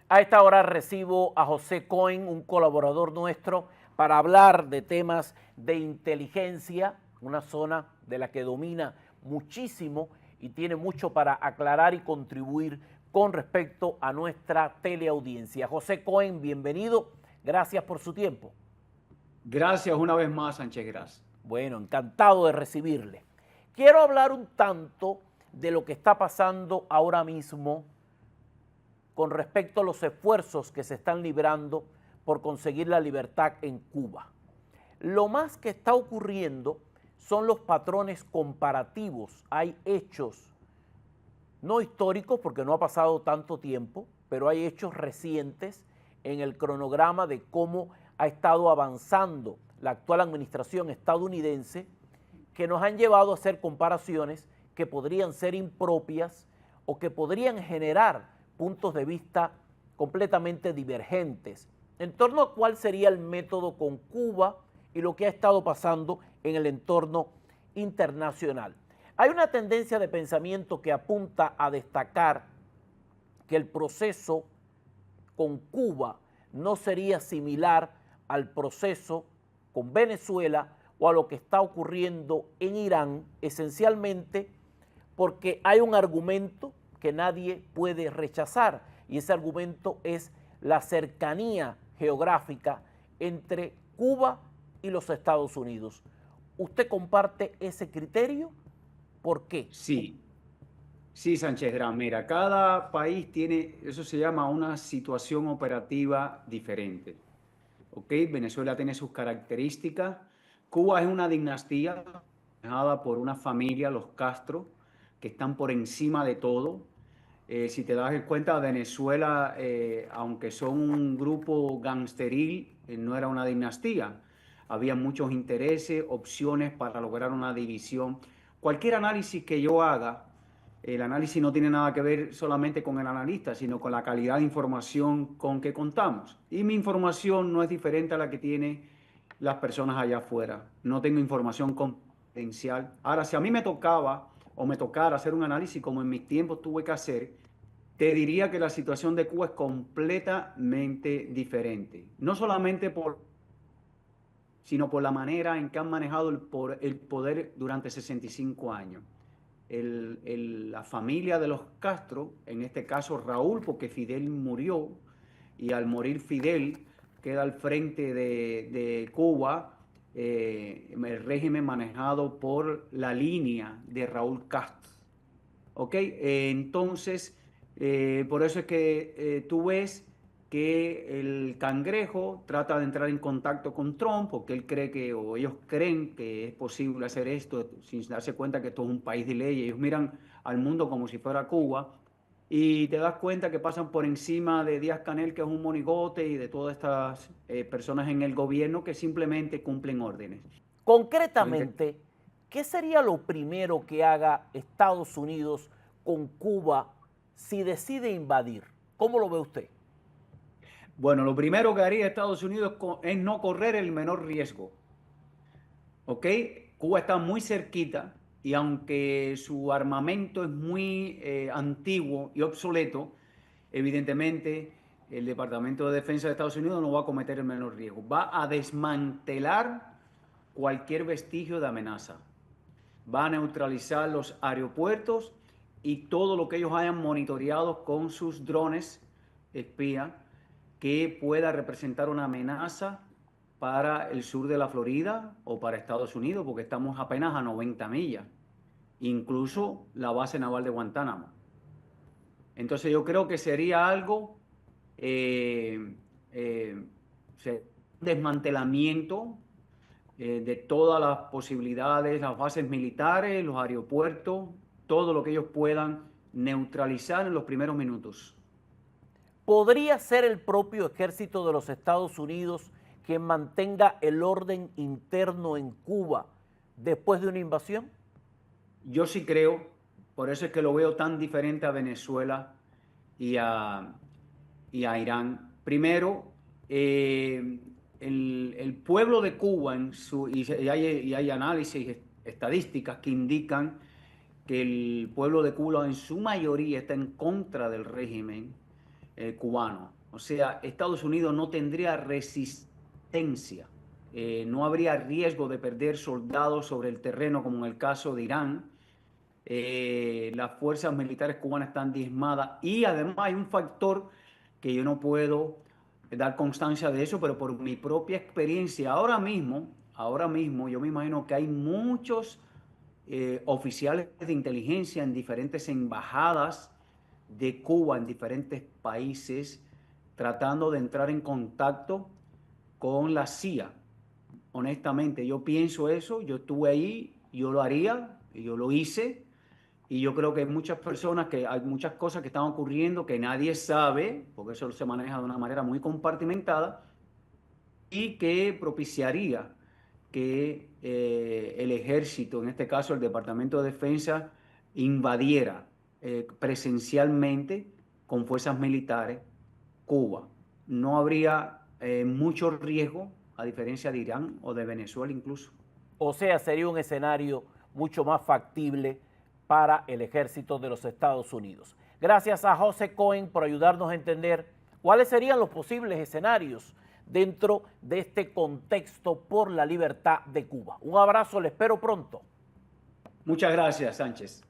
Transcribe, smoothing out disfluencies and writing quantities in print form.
A esta hora recibo a José Cohen, un colaborador nuestro, para hablar de temas de inteligencia, una zona de la que domina muchísimo y tiene mucho para aclarar y contribuir con respecto a nuestra teleaudiencia. José Cohen, bienvenido. Gracias por su tiempo. Gracias una vez más, Sánchez Gras. Bueno, encantado de recibirle. Quiero hablar un tanto de lo que está pasando ahora mismo con respecto a los esfuerzos que se están librando por conseguir la libertad en Cuba. Lo más que está ocurriendo son los patrones comparativos. Hay hechos, no históricos porque no ha pasado tanto tiempo, pero hay hechos recientes en el cronograma de cómo ha estado avanzando la actual administración estadounidense que nos han llevado a hacer comparaciones que podrían ser impropias o que podrían generar puntos de vista completamente divergentes en torno a cuál sería el método con Cuba y lo que ha estado pasando en el entorno internacional. Hay una tendencia de pensamiento que apunta a destacar que el proceso con Cuba no sería similar al proceso con Venezuela o a lo que está ocurriendo en Irán, esencialmente porque hay un argumento que nadie puede rechazar y ese argumento es la cercanía geográfica entre Cuba y los Estados Unidos. ¿Usted comparte ese criterio? ¿Por qué? Sí, Sánchez Gras. Mira, cada país tiene, eso se llama una situación operativa diferente. ¿Ok? Venezuela tiene sus características. Cuba es una dinastía manejada por una familia, los Castro, que están por encima de todo. Si te das cuenta, Venezuela, aunque son un grupo gangsteril, no era una dinastía. Había muchos intereses, opciones para lograr una división. Cualquier análisis que yo haga, el análisis no tiene nada que ver solamente con el analista, sino con la calidad de información con que contamos. Y mi información no es diferente a la que tienen las personas allá afuera. No tengo información confidencial. Ahora, si a mí me tocaba o me tocara hacer un análisis como en mis tiempos tuve que hacer, te diría que la situación de Cuba es completamente diferente. No solamente sino por la manera en que han manejado el poder durante 65 años. La familia de los Castro, en este caso Raúl, porque Fidel murió, y al morir Fidel queda al frente de Cuba el régimen manejado por la línea de Raúl Castro. ¿Ok? Entonces, por eso es que tú ves que el Cangrejo trata de entrar en contacto con Trump porque él cree que, o ellos creen que es posible hacer esto sin darse cuenta que esto es un país de ley. Ellos miran al mundo como si fuera Cuba y te das cuenta que pasan por encima de Díaz-Canel, que es un monigote, y de todas estas personas en el gobierno que simplemente cumplen órdenes. Concretamente, ¿qué sería lo primero que haga Estados Unidos con Cuba si decide invadir? ¿Cómo lo ve usted? Bueno, lo primero que haría Estados Unidos es no correr el menor riesgo. ¿Ok? Cuba está muy cerquita y aunque su armamento es muy antiguo y obsoleto, evidentemente el Departamento de Defensa de Estados Unidos no va a cometer el menor riesgo. Va a desmantelar cualquier vestigio de amenaza. Va a neutralizar los aeropuertos y todo lo que ellos hayan monitoreado con sus drones espía que pueda representar una amenaza para el sur de la Florida o para Estados Unidos, porque estamos apenas a 90 millas, incluso la base naval de Guantánamo. Entonces yo creo que sería algo, eh, eh, desmantelamiento de todas las posibilidades, las bases militares, los aeropuertos, todo lo que ellos puedan neutralizar en los primeros minutos. ¿Podría ser el propio ejército de los Estados Unidos quien mantenga el orden interno en Cuba después de una invasión? Yo sí creo, por eso es que lo veo tan diferente a Venezuela y a Irán. Primero, el pueblo de Cuba, y hay análisis estadísticas que indican que el pueblo de Cuba en su mayoría está en contra del régimen cubano. O sea, Estados Unidos no tendría resistencia, no habría riesgo de perder soldados sobre el terreno como en el caso de Irán. Las fuerzas militares cubanas están diezmadas y además hay un factor que yo no puedo dar constancia de eso, pero por mi propia experiencia, ahora mismo yo me imagino que hay muchos oficiales de inteligencia en diferentes embajadas de Cuba en diferentes países tratando de entrar en contacto con la CIA. Honestamente, yo pienso eso, yo estuve ahí, yo lo haría, yo lo hice, y yo creo que hay muchas cosas que están ocurriendo que nadie sabe, porque eso se maneja de una manera muy compartimentada, y que propiciaría que el ejército, en este caso el Departamento de Defensa, invadiera presencialmente con fuerzas militares Cuba. No habría mucho riesgo, a diferencia de Irán o de Venezuela incluso. O sea, sería un escenario mucho más factible para el ejército de los Estados Unidos. Gracias a José Cohen por ayudarnos a entender cuáles serían los posibles escenarios dentro de este contexto por la libertad de Cuba. Un abrazo, le espero pronto. Muchas gracias, Sánchez.